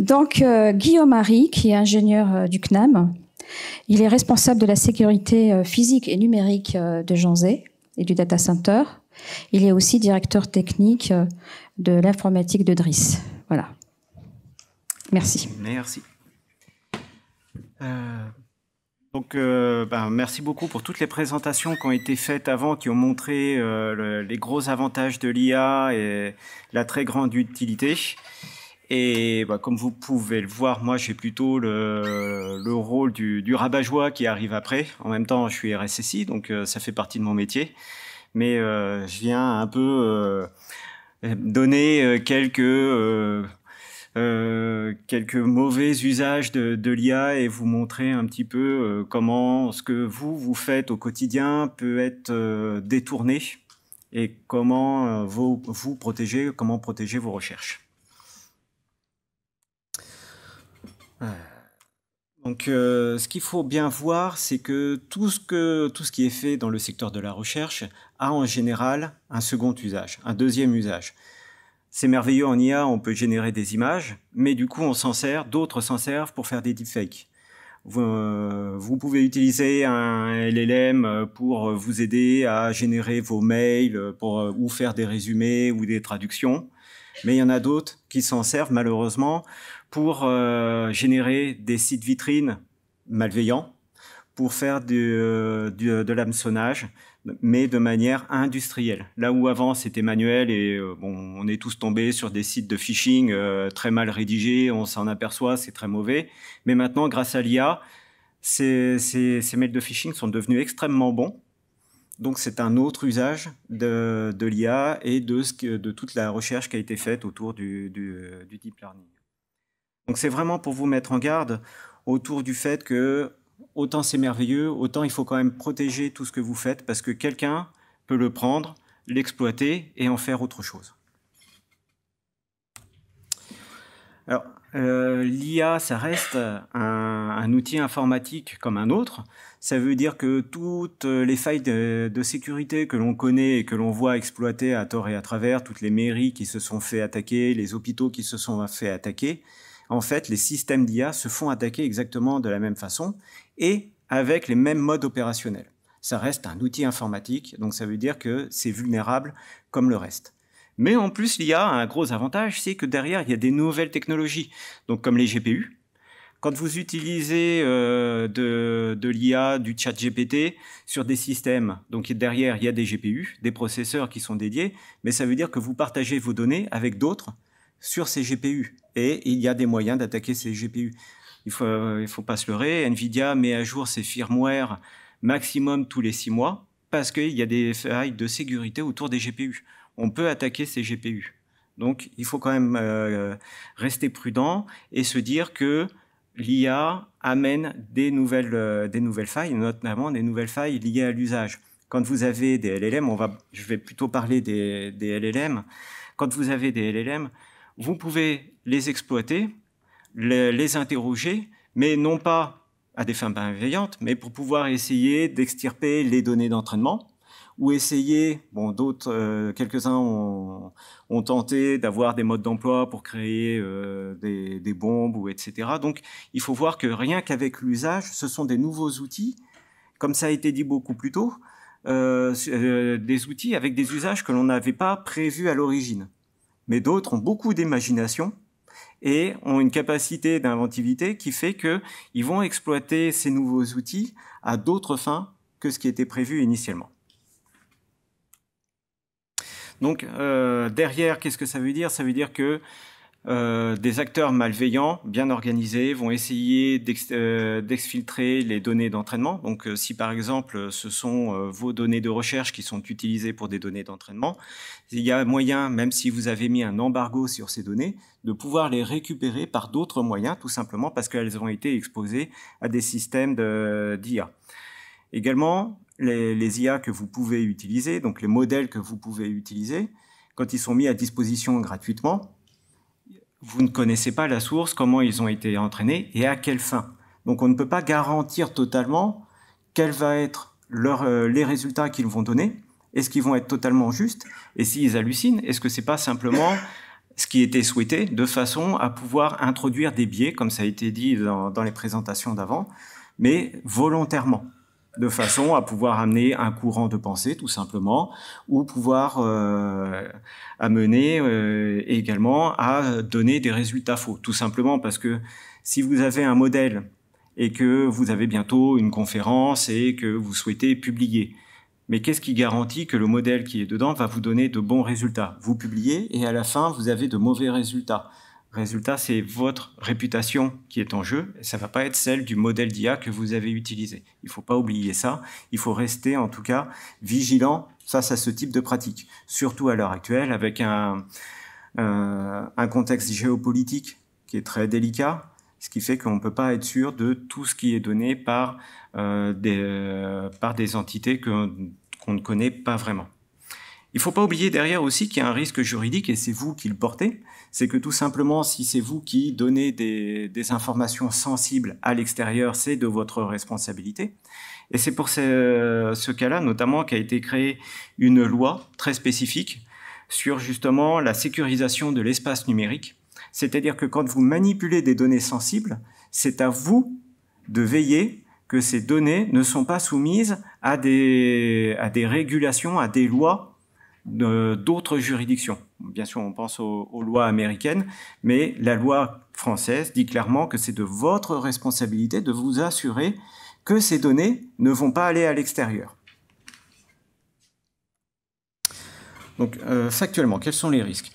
Donc, Guillaume Harry, qui est ingénieur du CNAM, il est responsable de la sécurité physique et numérique de Janzé et du data center. Il est aussi directeur technique de l'informatique de Driss. Voilà. Merci. Merci. Merci beaucoup pour toutes les présentations qui ont été faites avant, qui ont montré les gros avantages de l'IA et la très grande utilité. Et comme vous pouvez le voir, moi j'ai plutôt le rôle du rabat-joie qui arrive après. En même temps, je suis RSSI, donc ça fait partie de mon métier. Mais je viens un peu donner quelques mauvais usages de l'IA et vous montrer un petit peu comment ce que vous faites au quotidien peut être détourné et comment vous protéger, comment protéger vos recherches. Donc, ce qu'il faut bien voir, c'est que tout ce qui est fait dans le secteur de la recherche a en général un second usage, un deuxième usage. C'est merveilleux en IA, on peut générer des images, mais du coup, d'autres s'en servent pour faire des deepfakes. Vous pouvez utiliser un LLM pour vous aider à générer vos mails, ou faire des résumés ou des traductions. Mais il y en a d'autres qui s'en servent malheureusement pour générer des sites vitrines malveillants, pour faire de l'hameçonnage, mais de manière industrielle. Là où avant c'était manuel et on est tous tombés sur des sites de phishing très mal rédigés, on s'en aperçoit, c'est très mauvais. Mais maintenant, grâce à l'IA, ces mails de phishing sont devenus extrêmement bons. Donc c'est un autre usage de l'IA et de toute la recherche qui a été faite autour du deep learning. Donc c'est vraiment pour vous mettre en garde autour du fait que autant c'est merveilleux, autant il faut quand même protéger tout ce que vous faites parce que quelqu'un peut le prendre, l'exploiter et en faire autre chose. Alors, l'IA, ça reste un outil informatique comme un autre. Ça veut dire que toutes les failles de sécurité que l'on connaît et que l'on voit exploiter à tort et à travers, toutes les mairies qui se sont fait attaquer, les hôpitaux qui se sont fait attaquer, en fait, les systèmes d'IA se font attaquer exactement de la même façon et avec les mêmes modes opérationnels. Ça reste un outil informatique, donc ça veut dire que c'est vulnérable comme le reste. Mais en plus, l'IA a un gros avantage, c'est que derrière, il y a des nouvelles technologies, donc comme les GPU. Quand vous utilisez de l'IA, du chat GPT sur des systèmes, donc derrière, il y a des GPU, des processeurs qui sont dédiés, mais ça veut dire que vous partagez vos données avec d'autres sur ces GPU. Et il y a des moyens d'attaquer ces GPU. Il faut pas se leurrer, NVIDIA met à jour ses firmware maximum tous les 6 mois parce qu'il y a des failles de sécurité autour des GPU. On peut attaquer ces GPU. Donc, il faut quand même rester prudent et se dire que l'IA amène des nouvelles failles, notamment des nouvelles failles liées à l'usage. Quand vous avez des LLM, je vais plutôt parler des LLM. Quand vous avez des LLM, vous pouvez les exploiter, les interroger, mais non pas à des fins bienveillantes, mais pour pouvoir essayer d'extirper les données d'entraînement, ou essayer, quelques-uns ont tenté d'avoir des modes d'emploi pour créer des bombes, ou etc. Donc, il faut voir que rien qu'avec l'usage, ce sont des nouveaux outils, comme ça a été dit beaucoup plus tôt, des outils avec des usages que l'on n'avait pas prévus à l'origine. Mais d'autres ont beaucoup d'imagination et ont une capacité d'inventivité qui fait qu'ils vont exploiter ces nouveaux outils à d'autres fins que ce qui était prévu initialement. Donc, derrière, qu'est-ce que ça veut dire? Ça veut dire que des acteurs malveillants, bien organisés, vont essayer d'exfiltrer les données d'entraînement. Donc, si par exemple, ce sont vos données de recherche qui sont utilisées pour des données d'entraînement, il y a moyen, même si vous avez mis un embargo sur ces données, de pouvoir les récupérer par d'autres moyens, tout simplement parce qu'elles ont été exposées à des systèmes d'IA. Également, les IA que vous pouvez utiliser, donc les modèles que vous pouvez utiliser, quand ils sont mis à disposition gratuitement, vous ne connaissez pas la source, comment ils ont été entraînés et à quelle fin. Donc on ne peut pas garantir totalement quels vont être les résultats qu'ils vont donner. Est-ce qu'ils vont être totalement justes? Et s'ils hallucinent, est-ce que c'est pas simplement ce qui était souhaité, de façon à pouvoir introduire des biais, comme ça a été dit dans les présentations d'avant, mais volontairement, de façon à pouvoir amener un courant de pensée, tout simplement, ou pouvoir amener également à donner des résultats faux, tout simplement parce que si vous avez un modèle et que vous avez bientôt une conférence et que vous souhaitez publier, mais qu'est-ce qui garantit que le modèle qui est dedans va vous donner de bons résultats? Vous publiez et à la fin, vous avez de mauvais résultats. Résultat, c'est votre réputation qui est en jeu, et ça ne va pas être celle du modèle d'IA que vous avez utilisé. Il ne faut pas oublier ça. Il faut rester, en tout cas, vigilant face à ce type de pratique. Surtout à l'heure actuelle, avec un contexte géopolitique qui est très délicat, ce qui fait qu'on ne peut pas être sûr de tout ce qui est donné par des entités qu'on ne connaît pas vraiment. Il ne faut pas oublier derrière aussi qu'il y a un risque juridique, et c'est vous qui le portez. C'est que tout simplement, si c'est vous qui donnez des informations sensibles à l'extérieur, c'est de votre responsabilité. Et c'est pour ce cas-là, notamment, qu'a été créée une loi très spécifique sur justement la sécurisation de l'espace numérique. C'est-à-dire que quand vous manipulez des données sensibles, c'est à vous de veiller que ces données ne sont pas soumises à des régulations, à des lois d'autres juridictions. Bien sûr, on pense aux lois américaines, mais la loi française dit clairement que c'est de votre responsabilité de vous assurer que ces données ne vont pas aller à l'extérieur. Donc, factuellement, quels sont les risques?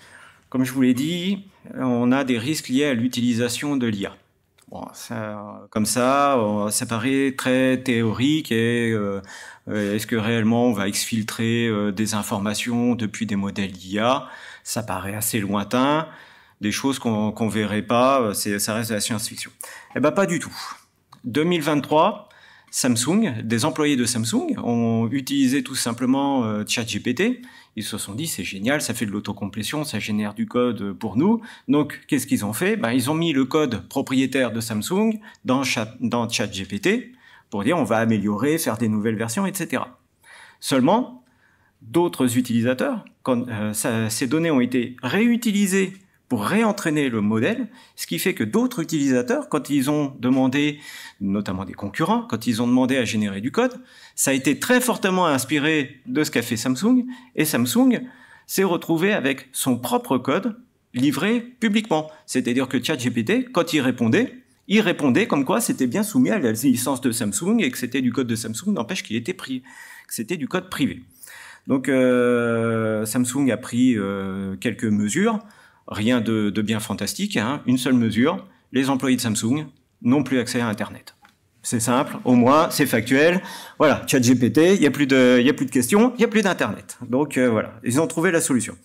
Comme je vous l'ai dit, on a des risques liés à l'utilisation de l'IA. Bon, comme ça paraît très théorique et est-ce que réellement on va exfiltrer des informations depuis des modèles d'IA? Ça paraît assez lointain, des choses qu'on verrait pas, ça reste de la science-fiction. Eh ben pas du tout. 2023, Samsung, des employés de Samsung ont utilisé tout simplement ChatGPT. Ils se sont dit, c'est génial, ça fait de l'autocomplétion, ça génère du code pour nous. Donc, qu'est-ce qu'ils ont fait? Ils ont mis le code propriétaire de Samsung dans ChatGPT pour dire, on va améliorer, faire des nouvelles versions, etc. Seulement, d'autres utilisateurs, quand ces données ont été réutilisées pour réentraîner le modèle, ce qui fait que d'autres utilisateurs, quand ils ont demandé, notamment des concurrents, quand ils ont demandé à générer du code, ça a été très fortement inspiré de ce qu'a fait Samsung, et Samsung s'est retrouvé avec son propre code livré publiquement. C'est-à-dire que ChatGPT, quand il répondait comme quoi c'était bien soumis à la licence de Samsung et que c'était du code de Samsung, n'empêche qu'il était que c'était du code privé. Donc Samsung a pris quelques mesures. Rien de bien fantastique, hein. Une seule mesure, les employés de Samsung n'ont plus accès à Internet. C'est simple, au moins, c'est factuel. Voilà, ChatGPT, il n'y a plus de questions, il n'y a plus d'Internet. Donc voilà, ils ont trouvé la solution.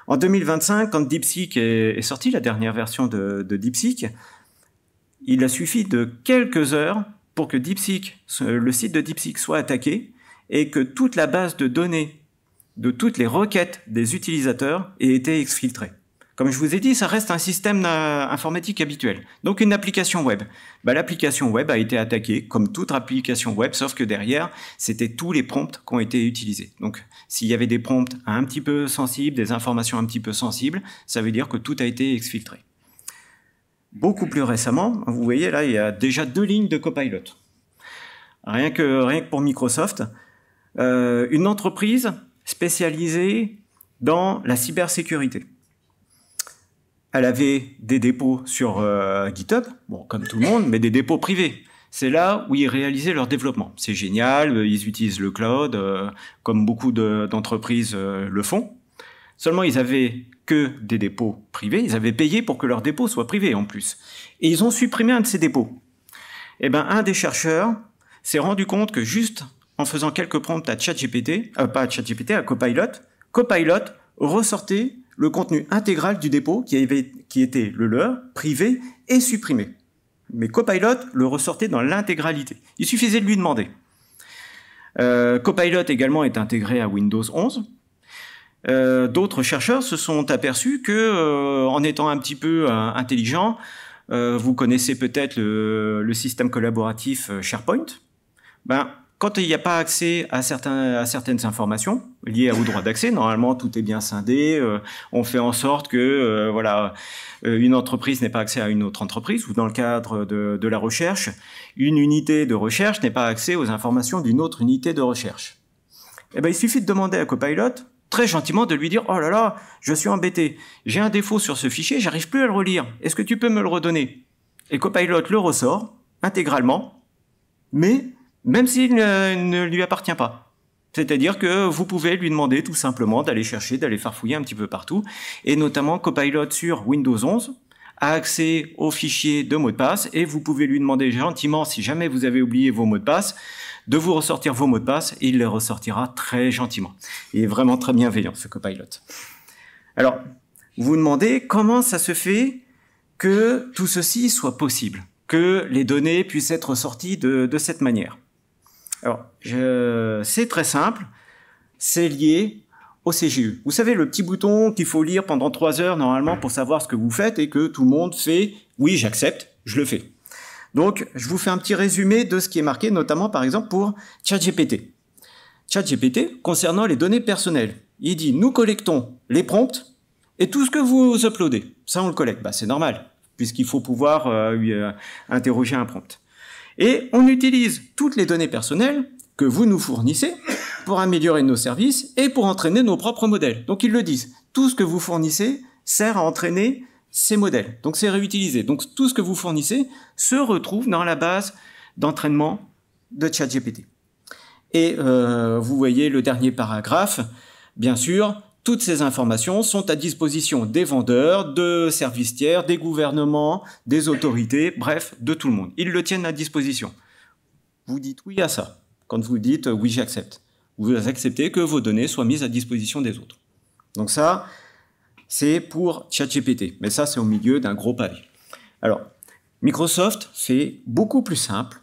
En 2025, quand DeepSeek est sorti, la dernière version de DeepSeek, il a suffi de quelques heures pour que le site de DeepSeek soit attaqué et que toute la base de données de toutes les requêtes des utilisateurs ait été exfiltrée. Comme je vous ai dit, ça reste un système informatique habituel. Donc une application web. L'application web a été attaquée comme toute application web, sauf que derrière, c'était tous les prompts qui ont été utilisés. Donc s'il y avait des prompts un petit peu sensibles, des informations un petit peu sensibles, ça veut dire que tout a été exfiltré. Beaucoup plus récemment, vous voyez là, il y a déjà 2 lignes de Copilot. Rien que pour Microsoft, une entreprise spécialisée dans la cybersécurité. Elle avait des dépôts sur GitHub, bon, comme tout le monde, mais des dépôts privés. C'est là où ils réalisaient leur développement. C'est génial, ils utilisent le cloud, comme beaucoup d'entreprises le font. Seulement, ils avaient que des dépôts privés. Ils avaient payé pour que leurs dépôts soient privés en plus. Et ils ont supprimé un de ces dépôts. Eh ben, un des chercheurs s'est rendu compte que juste en faisant quelques prompts à à Copilot, Copilot ressortait le contenu intégral du dépôt qui était le leur, privé et supprimé. Mais Copilot le ressortait dans l'intégralité. Il suffisait de lui demander. Copilot également est intégré à Windows 11. D'autres chercheurs se sont aperçus que, en étant un petit peu intelligents, vous connaissez peut-être le système collaboratif SharePoint. quand il n'y a pas accès à certaines informations liées au droit d'accès, normalement tout est bien scindé, on fait en sorte que voilà, une entreprise n'ait pas accès à une autre entreprise, ou dans le cadre de la recherche, une unité de recherche n'est pas accès aux informations d'une autre unité de recherche. Eh ben, il suffit de demander à Copilot, très gentiment, de lui dire « Oh là là, je suis embêté, j'ai un défaut sur ce fichier, j'arrive plus à le relire, est-ce que tu peux me le redonner ?» Et Copilot le ressort intégralement, mais même s'il ne lui appartient pas. C'est-à-dire que vous pouvez lui demander tout simplement d'aller chercher, d'aller farfouiller un petit peu partout, et notamment Copilot sur Windows 11 a accès aux fichiers de mots de passe, et vous pouvez lui demander gentiment, si jamais vous avez oublié vos mots de passe, de vous ressortir vos mots de passe, et il les ressortira très gentiment. Il est vraiment très bienveillant, ce Copilot. Alors, vous vous demandez comment ça se fait que tout ceci soit possible, que les données puissent être sorties de cette manière. Alors, c'est très simple, c'est lié au CGE. Vous savez, le petit bouton qu'il faut lire pendant 3 heures normalement pour savoir ce que vous faites et que tout le monde fait « oui, j'accepte, je le fais ». Donc, je vous fais un petit résumé de ce qui est marqué, notamment par exemple pour ChatGPT. ChatGPT, concernant les données personnelles, il dit « nous collectons les prompts et tout ce que vous uploadez ». Ça, on le collecte. Bah, c'est normal, puisqu'il faut pouvoir interroger un prompt. Et on utilise toutes les données personnelles que vous nous fournissez pour améliorer nos services et pour entraîner nos propres modèles. Donc ils le disent, tout ce que vous fournissez sert à entraîner ces modèles. Donc c'est réutilisé. Donc tout ce que vous fournissez se retrouve dans la base d'entraînement de ChatGPT. Et vous voyez le dernier paragraphe, bien sûr, toutes ces informations sont à disposition des vendeurs, de services tiers, des gouvernements, des autorités, bref, de tout le monde. Ils le tiennent à disposition. Vous dites oui à ça. Quand vous dites oui, j'accepte. Vous acceptez que vos données soient mises à disposition des autres. Donc ça, c'est pour ChatGPT. Mais ça, c'est au milieu d'un gros pavé. Alors, Microsoft fait beaucoup plus simple.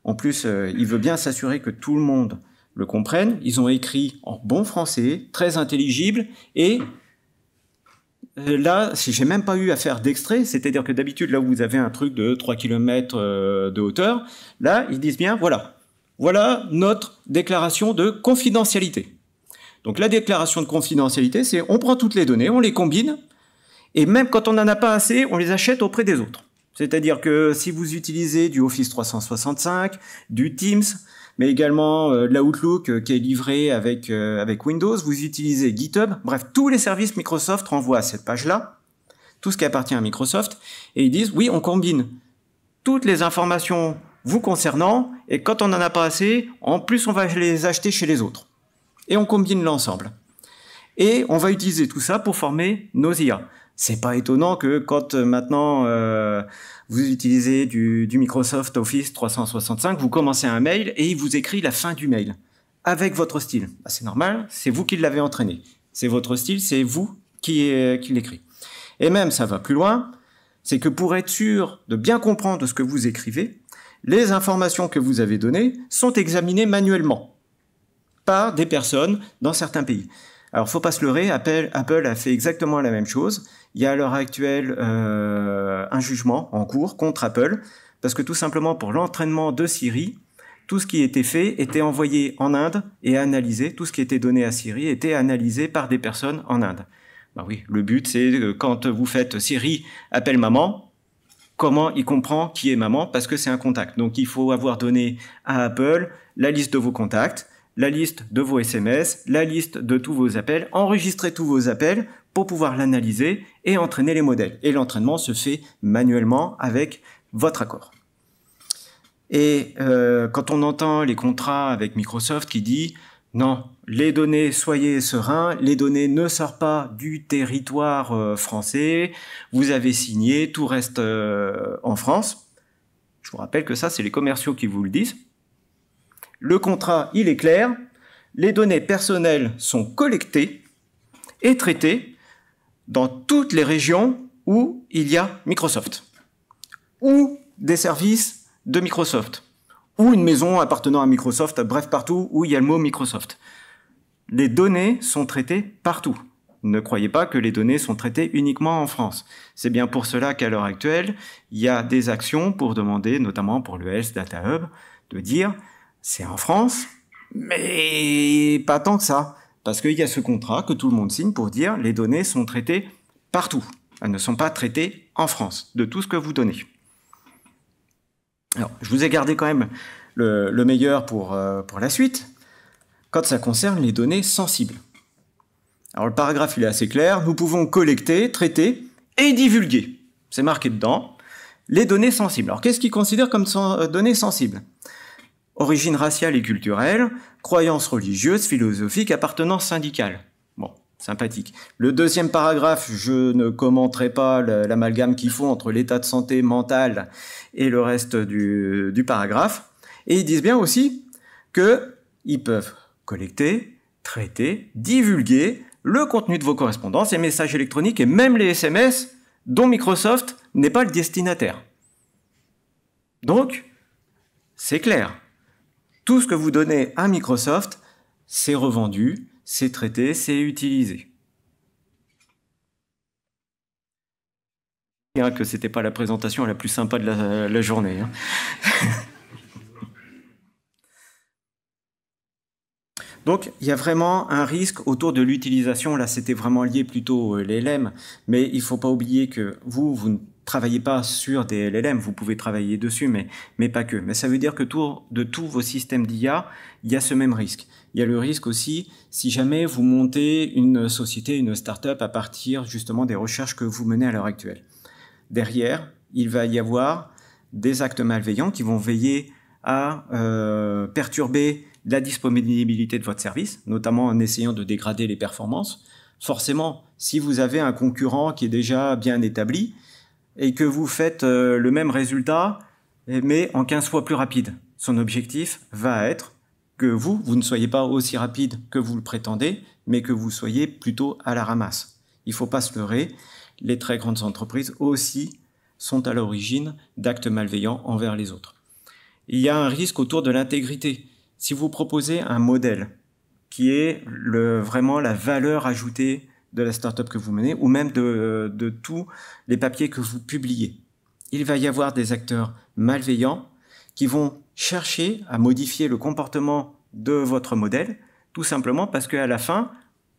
En plus, il veut bien s'assurer que tout le monde le comprennent. Ils ont écrit en bon français, très intelligible, et là, j'ai même pas eu à faire d'extrait, c'est-à-dire que d'habitude, là où vous avez un truc de 3 km de hauteur, là, ils disent bien, voilà notre déclaration de confidentialité. Donc la déclaration de confidentialité, c'est on prend toutes les données, on les combine, et même quand on n'en a pas assez, on les achète auprès des autres. C'est-à-dire que si vous utilisez du Office 365, du Teams, mais également l'Outlook qui est livré avec Windows, vous utilisez GitHub, bref, tous les services Microsoft renvoient à cette page-là, tout ce qui appartient à Microsoft, et ils disent, oui, on combine toutes les informations vous concernant, et quand on n'en a pas assez, en plus on va les acheter chez les autres. Et on combine l'ensemble. Et on va utiliser tout ça pour former nos IA. C'est pas étonnant que quand maintenant vous utilisez du Microsoft Office 365, vous commencez un mail et il vous écrit la fin du mail avec votre style. Bah, c'est normal, c'est vous qui l'avez entraîné. C'est votre style, c'est vous qui l'écrit. Et même, ça va plus loin, c'est que pour être sûr de bien comprendre ce que vous écrivez, les informations que vous avez données sont examinées manuellement par des personnes dans certains pays. Alors, faut pas se leurrer, Apple a fait exactement la même chose. Il y a à l'heure actuelle un jugement en cours contre Apple, parce que tout simplement pour l'entraînement de Siri, tout ce qui était fait était envoyé en Inde et analysé. Tout ce qui était donné à Siri était analysé par des personnes en Inde. Ben oui, le but c'est quand vous faites Siri appelle maman, comment il comprend qui est maman, parce que c'est un contact. Donc il faut avoir donné à Apple la liste de vos contacts, la liste de vos SMS, la liste de tous vos appels, enregistrer tous vos appels pour pouvoir l'analyser et entraîner les modèles. Et l'entraînement se fait manuellement avec votre accord. Et quand on entend les contrats avec Microsoft qui dit « Non, les données, soyez sereins, les données ne sortent pas du territoire français, vous avez signé, tout reste en France », je vous rappelle que ça, c'est les commerciaux qui vous le disent. Le contrat, il est clair, les données personnelles sont collectées et traitées dans toutes les régions où il y a Microsoft, ou des services de Microsoft, ou une maison appartenant à Microsoft, bref, partout où il y a le mot Microsoft. Les données sont traitées partout. Ne croyez pas que les données sont traitées uniquement en France. C'est bien pour cela qu'à l'heure actuelle, il y a des actions pour demander, notamment pour le Health Data Hub, de dire c'est en France, mais pas tant que ça. Parce qu'il y a ce contrat que tout le monde signe pour dire les données sont traitées partout. Elles ne sont pas traitées en France, de tout ce que vous donnez. Alors, je vous ai gardé quand même le meilleur pour la suite, quand ça concerne les données sensibles. Alors, le paragraphe, il est assez clair. Nous pouvons collecter, traiter et divulguer. C'est marqué dedans. Les données sensibles. Alors, qu'est-ce qu'ils considèrent comme données sensibles? Origine raciale et culturelle, croyances religieuses, philosophiques, appartenance syndicale. Bon, sympathique. Le deuxième paragraphe, je ne commenterai pas l'amalgame qu'ils font entre l'état de santé mentale et le reste du paragraphe. Et ils disent bien aussi qu'ils peuvent collecter, traiter, divulguer le contenu de vos correspondances, les messages électroniques et même les SMS dont Microsoft n'est pas le destinataire. Donc, c'est clair. Tout ce que vous donnez à Microsoft, c'est revendu, c'est traité, c'est utilisé. Je dirais que c'était pas la présentation la plus sympa de la journée. Hein. Donc, il y a vraiment un risque autour de l'utilisation. Là, c'était vraiment lié plutôt aux LLM, mais il ne faut pas oublier que vous ne travaillez pas sur des LLM, vous pouvez travailler dessus, mais pas que. Mais ça veut dire que de tous vos systèmes d'IA, il y a ce même risque. Il y a le risque aussi, si jamais vous montez une société, une start-up à partir justement des recherches que vous menez à l'heure actuelle. Derrière, il va y avoir des actes malveillants qui vont veiller à perturber la disponibilité de votre service, notamment en essayant de dégrader les performances. Forcément, si vous avez un concurrent qui est déjà bien établi et que vous faites le même résultat, mais en 15 fois plus rapide, son objectif va être que vous ne soyez pas aussi rapide que vous le prétendez, mais que vous soyez plutôt à la ramasse. Il ne faut pas se leurrer, les très grandes entreprises aussi sont à l'origine d'actes malveillants envers les autres. Il y a un risque autour de l'intégrité. Si vous proposez un modèle qui est vraiment la valeur ajoutée de la startup que vous menez, ou même de tous les papiers que vous publiez, il va y avoir des acteurs malveillants qui vont chercher à modifier le comportement de votre modèle, tout simplement parce qu'à la fin,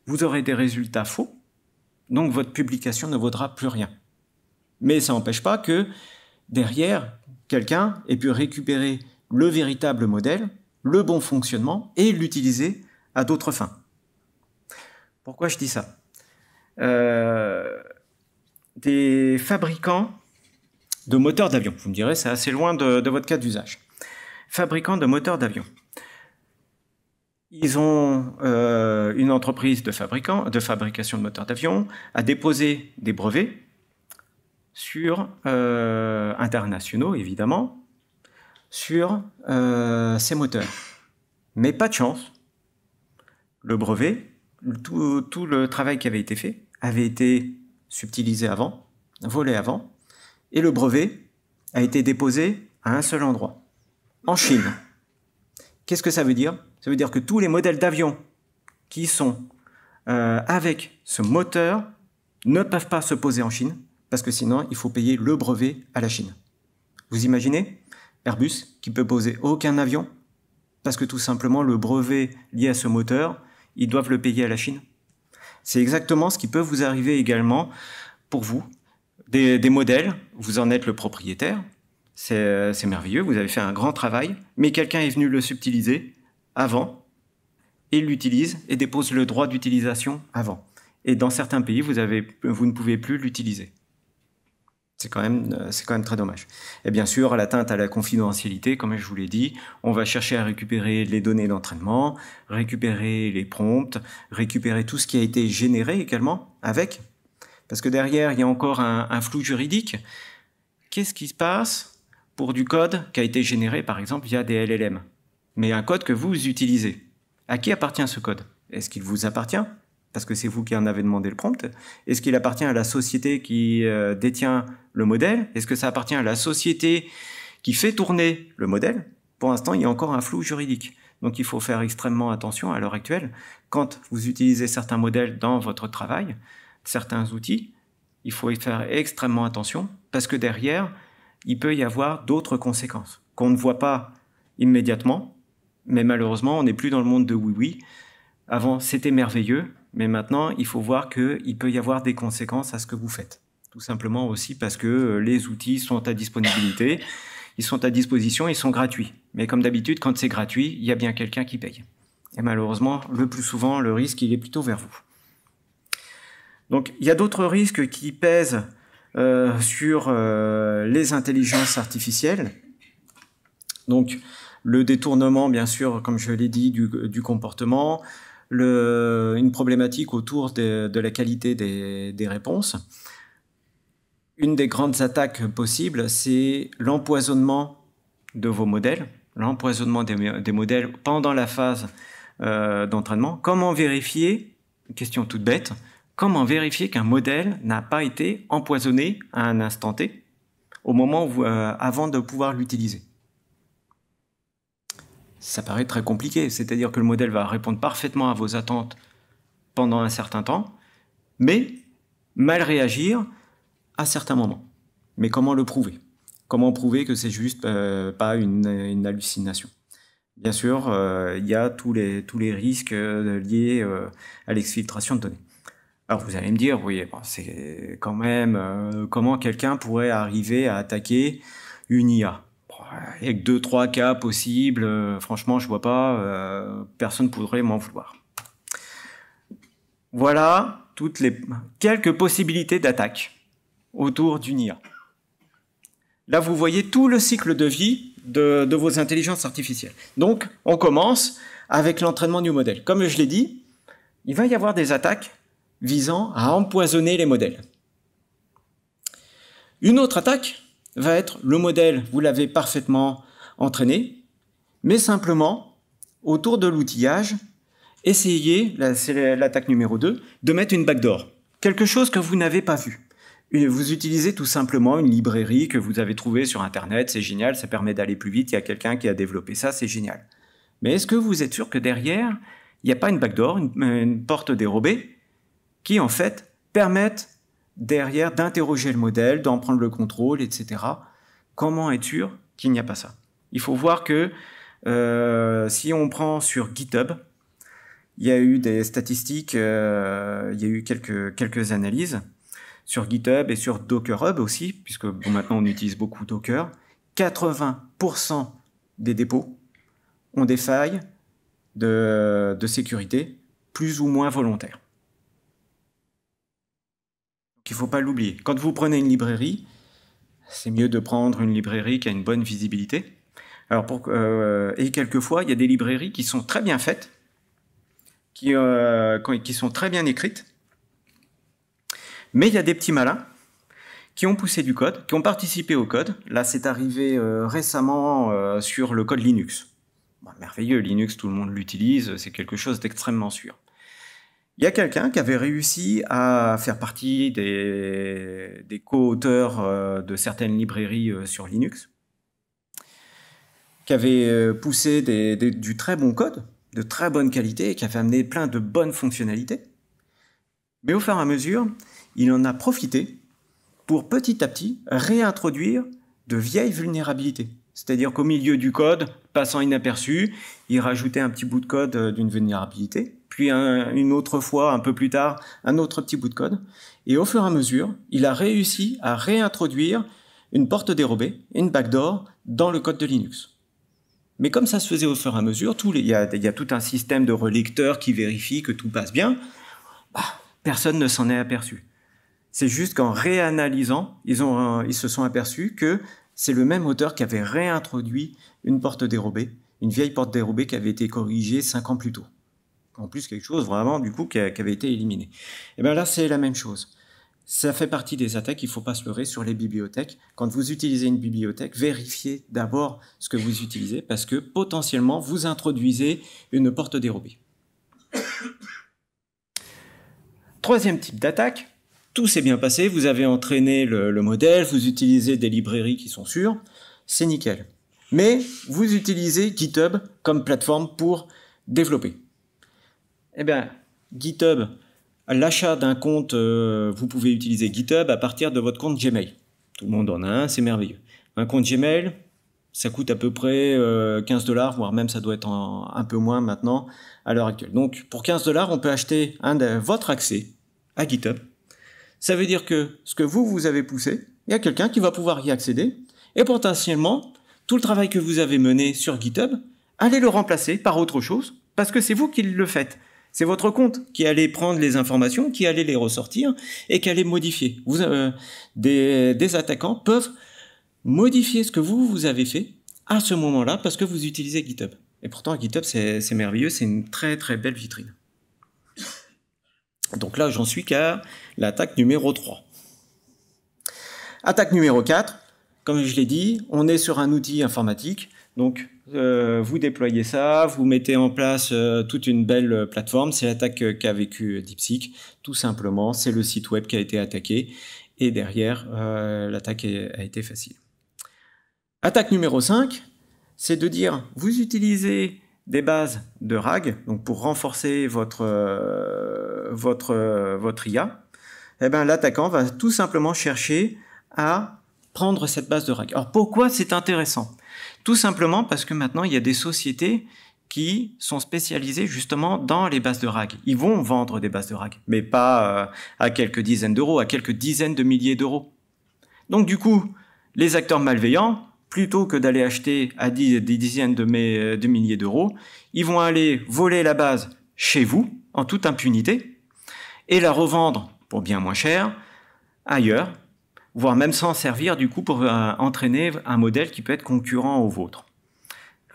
vous aurez des résultats faux, donc votre publication ne vaudra plus rien. Mais ça n'empêche pas que derrière, quelqu'un ait pu récupérer le véritable modèle, le bon fonctionnement et l'utiliser à d'autres fins. Pourquoi je dis ça? Des fabricants de moteurs d'avion. Vous me direz, c'est assez loin de votre cas d'usage. Fabricants de moteurs d'avion. Ils ont une entreprise de fabrication de moteurs d'avion, a déposé des brevets sur internationaux, évidemment, sur ces moteurs. Mais pas de chance, le brevet, tout le travail qui avait été fait, avait été subtilisé avant, volé avant, et le brevet a été déposé à un seul endroit, en Chine. Qu'est-ce que ça veut dire? Ça veut dire que tous les modèles d'avions qui sont avec ce moteur ne peuvent pas se poser en Chine, parce que sinon, il faut payer le brevet à la Chine. Vous imaginez Airbus qui peut poser aucun avion, parce que tout simplement, le brevet lié à ce moteur, ils doivent le payer à la Chine. C'est exactement ce qui peut vous arriver également pour vous. Des modèles, vous en êtes le propriétaire, c'est merveilleux, vous avez fait un grand travail, mais quelqu'un est venu le subtiliser avant, et il l'utilise et dépose le droit d'utilisation avant. Et dans certains pays, vous ne pouvez plus l'utiliser. C'est quand même très dommage. Et bien sûr, à l'atteinte à la confidentialité, comme je vous l'ai dit, on va chercher à récupérer les données d'entraînement, récupérer les prompts, récupérer tout ce qui a été généré également avec. Parce que derrière, il y a encore un flou juridique. Qu'est-ce qui se passe pour du code qui a été généré, par exemple, via des LLM? Mais un code que vous utilisez. À qui appartient ce code? Est-ce qu'il vous appartient? Parce que c'est vous qui en avez demandé le prompt. Est-ce qu'il appartient à la société qui détient le modèle? Est-ce que ça appartient à la société qui fait tourner le modèle? Pour l'instant, il y a encore un flou juridique. Donc, il faut faire extrêmement attention à l'heure actuelle. Quand vous utilisez certains modèles dans votre travail, certains outils, il faut y faire extrêmement attention parce que derrière, il peut y avoir d'autres conséquences qu'on ne voit pas immédiatement, mais malheureusement, on n'est plus dans le monde de oui-oui. Avant, c'était merveilleux, mais maintenant, il faut voir qu'il peut y avoir des conséquences à ce que vous faites. Tout simplement aussi parce que les outils sont à disponibilité, ils sont à disposition, ils sont gratuits. Mais comme d'habitude, quand c'est gratuit, il y a bien quelqu'un qui paye. Et malheureusement, le plus souvent, le risque, il est plutôt vers vous. Donc, il y a d'autres risques qui pèsent sur les intelligences artificielles. Donc, le détournement, bien sûr, comme je l'ai dit, du comportement, une problématique autour de la qualité des réponses. Une des grandes attaques possibles, c'est l'empoisonnement de vos modèles, l'empoisonnement des modèles pendant la phase d'entraînement. Comment vérifier, question toute bête, comment vérifier qu'un modèle n'a pas été empoisonné à un instant T, au moment où, avant de pouvoir l'utiliser? Ça paraît très compliqué, c'est-à-dire que le modèle va répondre parfaitement à vos attentes pendant un certain temps, mais mal réagir à certains moments. Mais comment le prouver? Comment prouver que c'est juste pas une hallucination? Bien sûr, il y a tous les risques liés à l'exfiltration de données. Alors vous allez me dire, oui, bon, c'est quand même comment quelqu'un pourrait arriver à attaquer une IA? Avec 2-3 cas possibles, franchement, je vois pas, personne ne pourrait m'en vouloir. Voilà quelques possibilités d'attaque autour d'une IA. Là, vous voyez tout le cycle de vie de vos intelligences artificielles. Donc, on commence avec l'entraînement du modèle. Comme je l'ai dit, il va y avoir des attaques visant à empoisonner les modèles. Une autre attaque va être le modèle, vous l'avez parfaitement entraîné, mais simplement, autour de l'outillage, essayez, c'est l'attaque numéro 2, de mettre une backdoor. Quelque chose que vous n'avez pas vu. Vous utilisez tout simplement une librairie que vous avez trouvée sur Internet, c'est génial, ça permet d'aller plus vite, il y a quelqu'un qui a développé ça, c'est génial. Mais est-ce que vous êtes sûr que derrière, il n'y a pas une backdoor, une porte dérobée, qui en fait permettent derrière d'interroger le modèle, d'en prendre le contrôle, etc. Comment être sûr qu'il n'y a pas ça? Il faut voir que si on prend sur GitHub, il y a eu des statistiques, il y a eu quelques analyses sur GitHub et sur Docker Hub aussi, puisque bon, maintenant on utilise beaucoup Docker. 80% des dépôts ont des failles de sécurité plus ou moins volontaires. Il ne faut pas l'oublier. Quand vous prenez une librairie, c'est mieux de prendre une librairie qui a une bonne visibilité. Alors et quelquefois, il y a des librairies qui sont très bien faites, qui sont très bien écrites, mais il y a des petits malins qui ont poussé du code, qui ont participé au code. Là, c'est arrivé récemment sur le code Linux. Bon, merveilleux, Linux, tout le monde l'utilise, c'est quelque chose d'extrêmement sûr. Il y a quelqu'un qui avait réussi à faire partie des co-auteurs de certaines librairies sur Linux, qui avait poussé du très bon code, de très bonne qualité, et qui avait amené plein de bonnes fonctionnalités. Mais au fur et à mesure, il en a profité pour petit à petit réintroduire de vieilles vulnérabilités. C'est-à-dire qu'au milieu du code, passant inaperçu, il rajoutait un petit bout de code d'une vulnérabilité, puis une autre fois, un peu plus tard, un autre petit bout de code. Et au fur et à mesure, il a réussi à réintroduire une porte dérobée, une backdoor, dans le code de Linux. Mais comme ça se faisait au fur et à mesure, il y a tout un système de relecteurs qui vérifie que tout passe bien, personne ne s'en est aperçu. C'est juste qu'en réanalysant, ils se sont aperçus que c'est le même auteur qui avait réintroduit une porte dérobée, une vieille porte dérobée qui avait été corrigée 5 ans plus tôt. En plus, quelque chose vraiment, du coup, qui avait été éliminé. Et bien là, c'est la même chose. Ça fait partie des attaques, il ne faut pas se leurrer sur les bibliothèques. Quand vous utilisez une bibliothèque, vérifiez d'abord ce que vous utilisez, parce que potentiellement, vous introduisez une porte dérobée. Troisième type d'attaque. Tout s'est bien passé, vous avez entraîné le modèle, vous utilisez des librairies qui sont sûres, c'est nickel. Mais vous utilisez GitHub comme plateforme pour développer. Eh bien, GitHub, l'achat d'un compte, vous pouvez utiliser GitHub à partir de votre compte Gmail. Tout le monde en a un, c'est merveilleux. Un compte Gmail, Ça coûte à peu près 15 $, voire même ça doit être un peu moins maintenant à l'heure actuelle. Donc pour 15 $, on peut acheter votre accès à GitHub. Ça veut dire que ce que vous avez poussé, il y a quelqu'un qui va pouvoir y accéder et potentiellement, tout le travail que vous avez mené sur GitHub, allez le remplacer par autre chose parce que c'est vous qui le faites. C'est votre compte qui allait prendre les informations, qui allait les ressortir et qui allait modifier. Des attaquants peuvent modifier ce que vous avez fait à ce moment-là parce que vous utilisez GitHub. Et pourtant, GitHub, c'est merveilleux, c'est une très très belle vitrine. Donc là, j'en suis qu'à l'attaque numéro 3. Attaque numéro 4, comme je l'ai dit, on est sur un outil informatique. Donc, vous déployez ça, vous mettez en place toute une belle plateforme. C'est l'attaque qu'a vécu DeepSeek. Tout simplement, c'est le site web qui a été attaqué. Et derrière, l'attaque a été facile. Attaque numéro 5, c'est de dire, vous utilisez des bases de RAG, donc pour renforcer votre IA, eh ben, l'attaquant va tout simplement chercher à prendre cette base de RAG. Alors pourquoi c'est intéressant? Tout simplement parce que maintenant, il y a des sociétés qui sont spécialisées justement dans les bases de RAG. Ils vont vendre des bases de RAG, mais pas à quelques dizaines d'euros, à quelques dizaines de milliers d'euros. Donc du coup, les acteurs malveillants, plutôt que d'aller acheter à des dizaines de milliers d'euros, ils vont aller voler la base chez vous, en toute impunité, et la revendre pour bien moins cher ailleurs, voire même s'en servir du coup pour entraîner un modèle qui peut être concurrent au vôtre.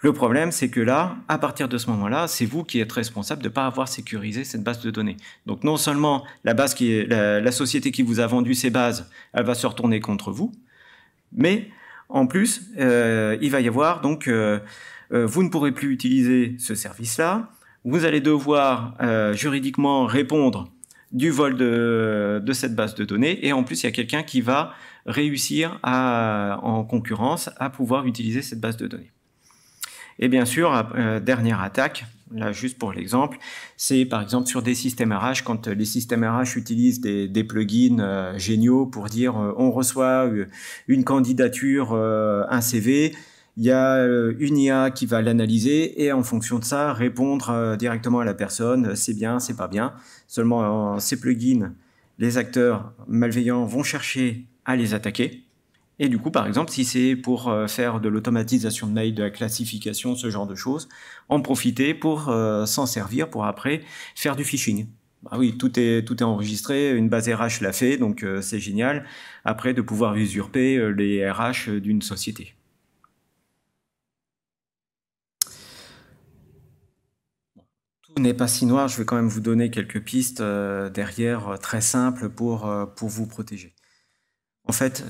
Le problème, c'est que là, à partir de ce moment-là, c'est vous qui êtes responsable de ne pas avoir sécurisé cette base de données. Donc non seulement la société qui vous a vendu ces bases, elle va se retourner contre vous, mais en plus, il va y avoir donc, vous ne pourrez plus utiliser ce service-là. Vous allez devoir juridiquement répondre du vol de cette base de données. Et en plus, il y a quelqu'un qui va réussir en concurrence à pouvoir utiliser cette base de données. Et bien sûr, dernière attaque, là juste pour l'exemple, c'est par exemple sur des systèmes RH, quand les systèmes RH utilisent des plugins géniaux pour dire on reçoit une candidature, un CV, il y a une IA qui va l'analyser et en fonction de ça, répondre directement à la personne, c'est bien, c'est pas bien. Seulement ces plugins, les acteurs malveillants vont chercher à les attaquer. Et du coup, par exemple, si c'est pour faire de l'automatisation de mail, de la classification, ce genre de choses, en profiter pour s'en servir pour après faire du phishing. Bah oui, tout est enregistré, une base RH l'a fait, donc c'est génial. Après, de pouvoir usurper les RH d'une société. Tout n'est pas si noir, je vais quand même vous donner quelques pistes derrière, très simples pour vous protéger. En fait,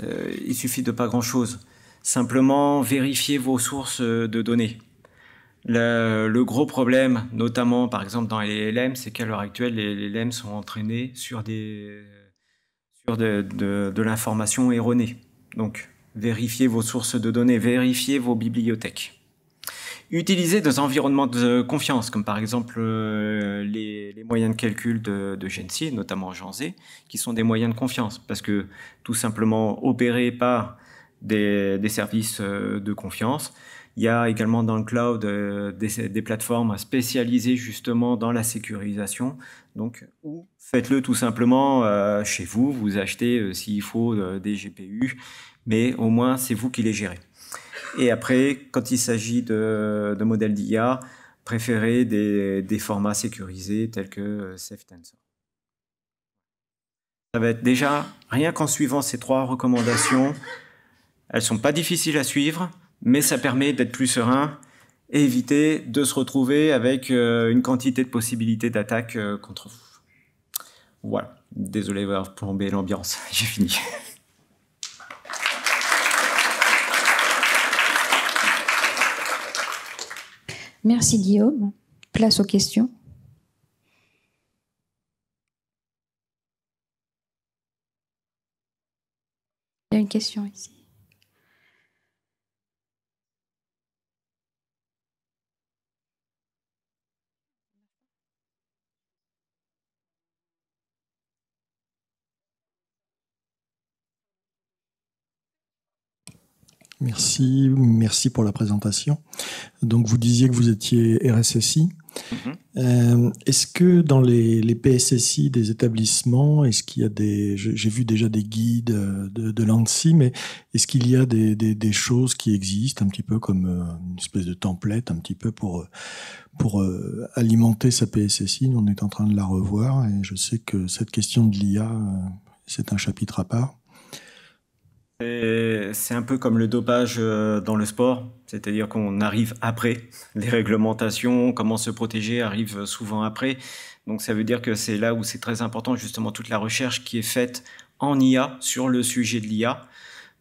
il suffit de pas grand-chose. Simplement, vérifiez vos sources de données. Le gros problème, notamment par exemple dans les LLM, c'est qu'à l'heure actuelle, les LLM sont entraînés sur de l'information erronée. Donc, vérifiez vos sources de données, vérifiez vos bibliothèques. Utilisez des environnements de confiance, comme par exemple les moyens de calcul de Gensi, notamment Janzé, qui sont des moyens de confiance, parce que tout simplement opérés par des services de confiance. Il y a également dans le cloud des plateformes spécialisées justement dans la sécurisation. Donc, faites-le tout simplement chez vous, vous achetez s'il faut des GPU, mais au moins c'est vous qui les gérez. Et après, quand il s'agit de modèles d'IA, préférez des formats sécurisés tels que SafeTensor. Ça va être déjà, rien qu'en suivant ces 3 recommandations, elles ne sont pas difficiles à suivre, mais ça permet d'être plus serein et éviter de se retrouver avec une quantité de possibilités d'attaque contre vous. Voilà, désolé d'avoir plombé l'ambiance, j'ai fini. Merci Guillaume. Place aux questions. Il y a une question ici. Merci pour la présentation. Donc vous disiez que vous étiez RSSI. Est-ce que dans les PSSI des établissements, est-ce qu'il y a j'ai vu déjà des guides de l'ANSSI, mais est-ce qu'il y a des choses qui existent un petit peu comme une espèce de template un petit peu pour alimenter sa PSSI? On est en train de la revoir et je sais que cette question de l'IA, c'est un chapitre à part. C'est un peu comme le dopage dans le sport, c'est-à-dire qu'on arrive après. Les réglementations, comment se protéger arrivent souvent après. Donc ça veut dire que c'est là où c'est très important justement toute la recherche qui est faite en IA sur le sujet de l'IA,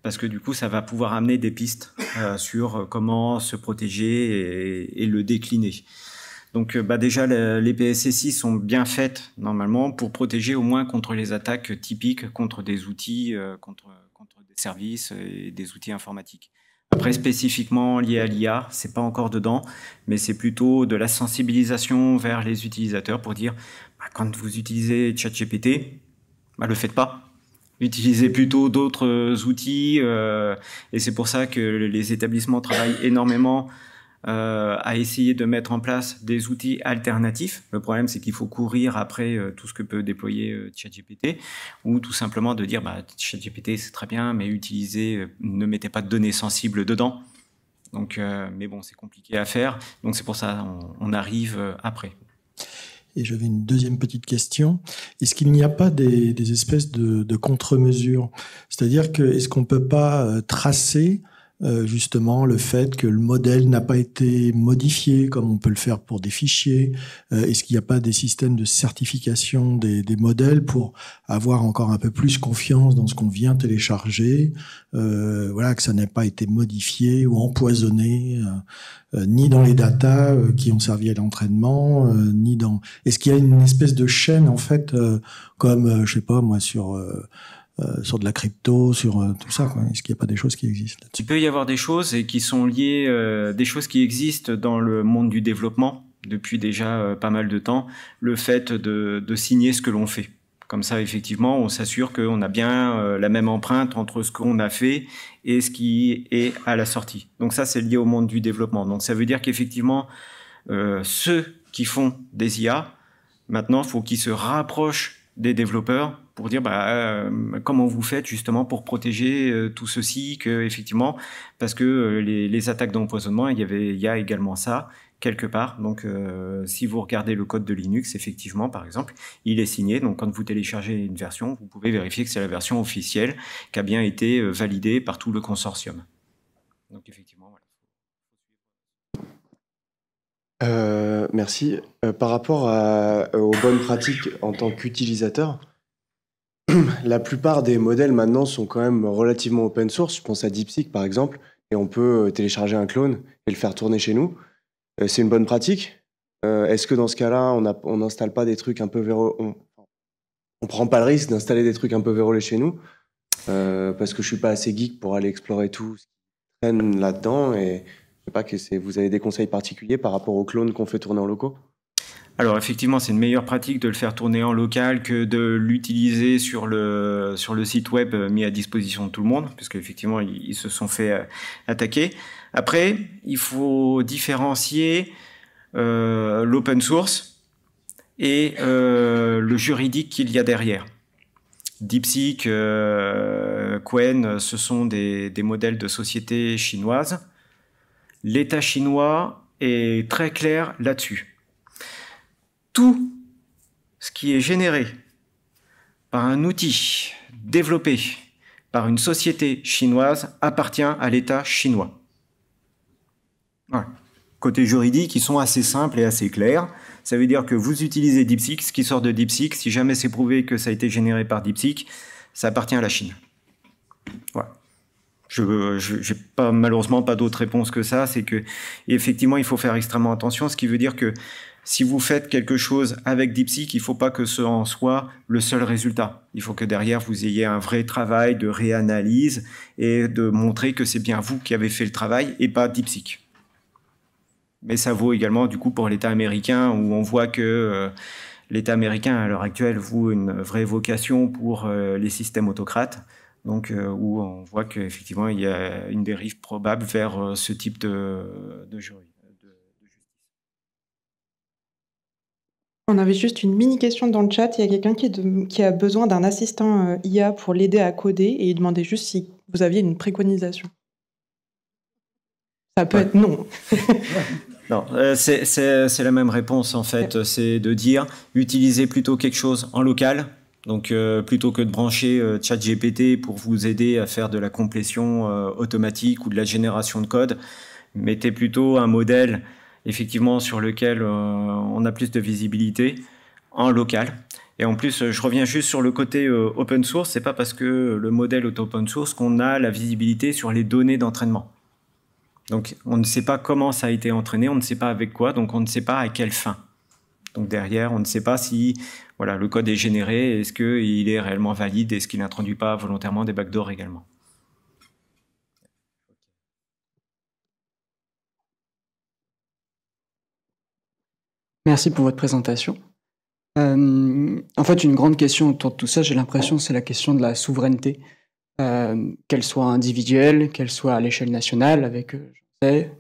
parce que du coup ça va pouvoir amener des pistes sur comment se protéger et le décliner. Donc déjà les PSSI sont bien faites normalement pour protéger au moins contre les attaques typiques, contre des outils, contre des services et des outils informatiques. Après, spécifiquement lié à l'IA, c'est pas encore dedans, mais c'est plutôt de la sensibilisation vers les utilisateurs pour dire quand vous utilisez ChatGPT, le faites pas. Utilisez plutôt d'autres outils et c'est pour ça que les établissements travaillent énormément à essayer de mettre en place des outils alternatifs. Le problème, c'est qu'il faut courir après tout ce que peut déployer ChatGPT, ou tout simplement de dire ChatGPT, c'est très bien, mais ne mettez pas de données sensibles dedans. Donc, mais bon, c'est compliqué à faire. Donc, c'est pour ça on arrive après. Et j'avais une deuxième petite question. Est-ce qu'il n'y a pas des espèces de contre-mesures? C'est-à-dire est-ce qu'on ne peut pas tracer justement le fait que le modèle n'a pas été modifié comme on peut le faire pour des fichiers? Est-ce qu'il n'y a pas des systèmes de certification des modèles pour avoir encore un peu plus confiance dans ce qu'on vient télécharger, que ça n'ait pas été modifié ou empoisonné, ni dans les datas qui ont servi à l'entraînement, ni dans... Est-ce qu'il y a une espèce de chaîne en fait, comme je sais pas moi sur de la crypto, sur tout ça, quoi. Est-ce qu'il n'y a pas des choses qui existent là-dessus? Il peut y avoir des choses et qui sont liées, des choses qui existent dans le monde du développement depuis déjà pas mal de temps, le fait de signer ce que l'on fait. Comme ça, effectivement, on s'assure qu'on a bien la même empreinte entre ce qu'on a fait et ce qui est à la sortie. Donc ça, c'est lié au monde du développement. Donc ça veut dire qu'effectivement, ceux qui font des IA, maintenant, il faut qu'ils se rapprochent des développeurs pour dire comment vous faites justement pour protéger tout ceci, effectivement, parce que les attaques d'empoisonnement, il y a également ça quelque part. Donc si vous regardez le code de Linux, effectivement, par exemple, il est signé. Donc quand vous téléchargez une version, vous pouvez vérifier que c'est la version officielle qui a bien été validée par tout le consortium. Donc effectivement, voilà. Merci. Par rapport aux bonnes pratiques en tant qu'utilisateur, la plupart des modèles maintenant sont quand même relativement open source. Je pense à DeepSeek par exemple, et on peut télécharger un clone et le faire tourner chez nous. C'est une bonne pratique. Est-ce que dans ce cas-là, on n'installe pas des trucs un peu vérolés, on prend pas le risque d'installer des trucs un peu vérolés chez nous, parce que je suis pas assez geek pour aller explorer tout ce qui traîne là-dedans, et je sais pas vous avez des conseils particuliers par rapport aux clones qu'on fait tourner en locaux? Alors effectivement, c'est une meilleure pratique de le faire tourner en local que de l'utiliser sur le site web mis à disposition de tout le monde, puisque effectivement ils se sont fait attaquer. Après, il faut différencier l'open source et le juridique qu'il y a derrière. DeepSeek, Qwen, ce sont des modèles de sociétés chinoises. L'État chinois est très clair là-dessus. Tout ce qui est généré par un outil développé par une société chinoise appartient à l'État chinois. Voilà. Côté juridique, ils sont assez simples et assez clairs. Ça veut dire que vous utilisez DeepSeek, ce qui sort de DeepSeek, si jamais c'est prouvé que ça a été généré par DeepSeek, ça appartient à la Chine. Voilà. Je n'ai malheureusement pas d'autre réponse que ça. C'est que effectivement, il faut faire extrêmement attention, ce qui veut dire que si vous faites quelque chose avec DeepSeek, il ne faut pas que ce en soit le seul résultat. Il faut que derrière, vous ayez un vrai travail de réanalyse et de montrer que c'est bien vous qui avez fait le travail et pas DeepSeek. Mais ça vaut également du coup pour l'État américain, où on voit que l'État américain, à l'heure actuelle, voue une vraie vocation pour les systèmes autocrates. Donc, où on voit qu'effectivement, il y a une dérive probable vers ce type de jury. On avait juste une mini question dans le chat. Il y a quelqu'un qui a besoin d'un assistant IA pour l'aider à coder et il demandait juste si vous aviez une préconisation. Ça peut être non. Non, c'est la même réponse en fait. Ouais. C'est de dire utilisez plutôt quelque chose en local. Donc plutôt que de brancher ChatGPT pour vous aider à faire de la complétion automatique ou de la génération de code, mettez plutôt un modèle effectivement sur lequel on a plus de visibilité en local. Et en plus, je reviens juste sur le côté open source. C'est pas parce que le modèle est open source qu'on a la visibilité sur les données d'entraînement. Donc on ne sait pas comment ça a été entraîné, on ne sait pas avec quoi, donc on ne sait pas à quelle fin. Donc derrière, on ne sait pas si voilà, le code est généré, est-ce qu'il est réellement valide, est-ce qu'il n'introduit pas volontairement des backdoors également. Merci pour votre présentation. En fait, une grande question autour de tout ça, j'ai l'impression, c'est la question de la souveraineté, qu'elle soit individuelle, qu'elle soit à l'échelle nationale, avec, je sais,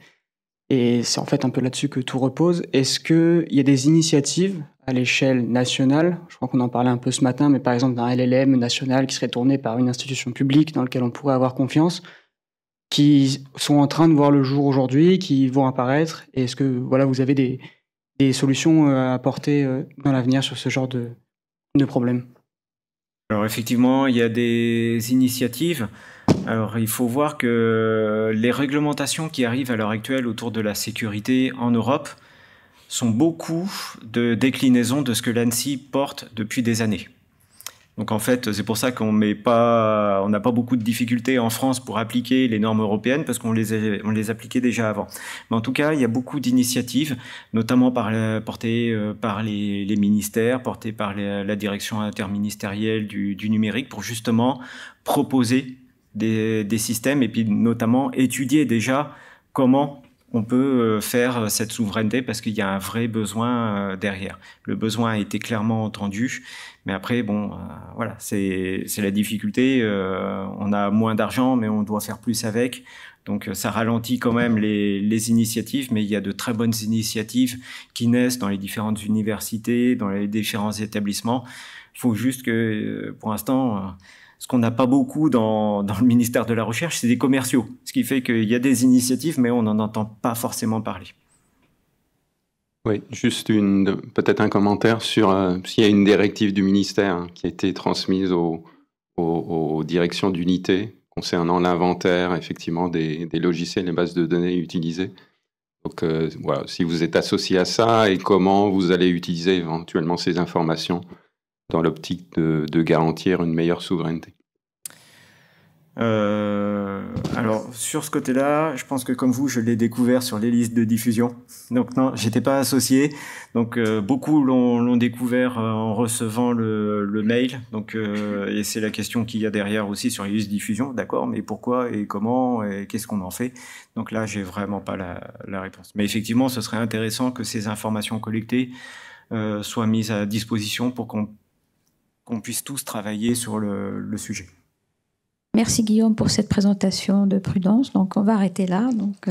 et c'est en fait un peu là-dessus que tout repose. Est-ce qu'il y a des initiatives à l'échelle nationale, je crois qu'on en parlait un peu ce matin, mais par exemple d'un LLM national qui serait tourné par une institution publique dans laquelle on pourrait avoir confiance, qui sont en train de voir le jour aujourd'hui, qui vont apparaître, et est-ce que voilà, vous avez des solutions à apporter dans l'avenir sur ce genre de problème? Alors effectivement, il y a des initiatives. Alors il faut voir que les réglementations qui arrivent à l'heure actuelle autour de la sécurité en Europe sont beaucoup de déclinaisons de ce que l'ANSSI porte depuis des années. Donc en fait, c'est pour ça qu'on n'a pas beaucoup de difficultés en France pour appliquer les normes européennes parce qu'on les appliquait déjà avant. Mais en tout cas, il y a beaucoup d'initiatives, notamment portées par les ministères, portées par la direction interministérielle du numérique pour justement proposer des systèmes et puis notamment étudier déjà comment on peut faire cette souveraineté parce qu'il y a un vrai besoin derrière. Le besoin a été clairement entendu, mais après, bon, voilà, c'est la difficulté. On a moins d'argent, mais on doit faire plus avec. Donc ça ralentit quand même les initiatives, mais il y a de très bonnes initiatives qui naissent dans les différentes universités, dans les différents établissements. Il faut juste que, pour l'instant... Ce qu'on n'a pas beaucoup dans le ministère de la Recherche, c'est des commerciaux. Ce qui fait qu'il y a des initiatives, mais on n'en entend pas forcément parler. Oui, juste peut-être un commentaire sur s'il y a une directive du ministère qui a été transmise aux directions d'unité concernant l'inventaire, effectivement, des logiciels et bases de données utilisées. Donc voilà, si vous êtes associé à ça et comment vous allez utiliser éventuellement ces informations dans l'optique de garantir une meilleure souveraineté. Alors, sur ce côté-là, je pense que comme vous, je l'ai découvert sur les listes de diffusion. Donc non, j'étais pas associé. Donc beaucoup l'ont découvert en recevant le mail. Donc et c'est la question qu'il y a derrière aussi sur les listes de diffusion. D'accord, mais pourquoi et comment et qu'est-ce qu'on en fait? Donc là, j'ai vraiment pas la réponse. Mais effectivement, ce serait intéressant que ces informations collectées soient mises à disposition pour qu'on puisse tous travailler sur le sujet. Merci Guillaume pour cette présentation de Prudence. Donc on va arrêter là. Donc,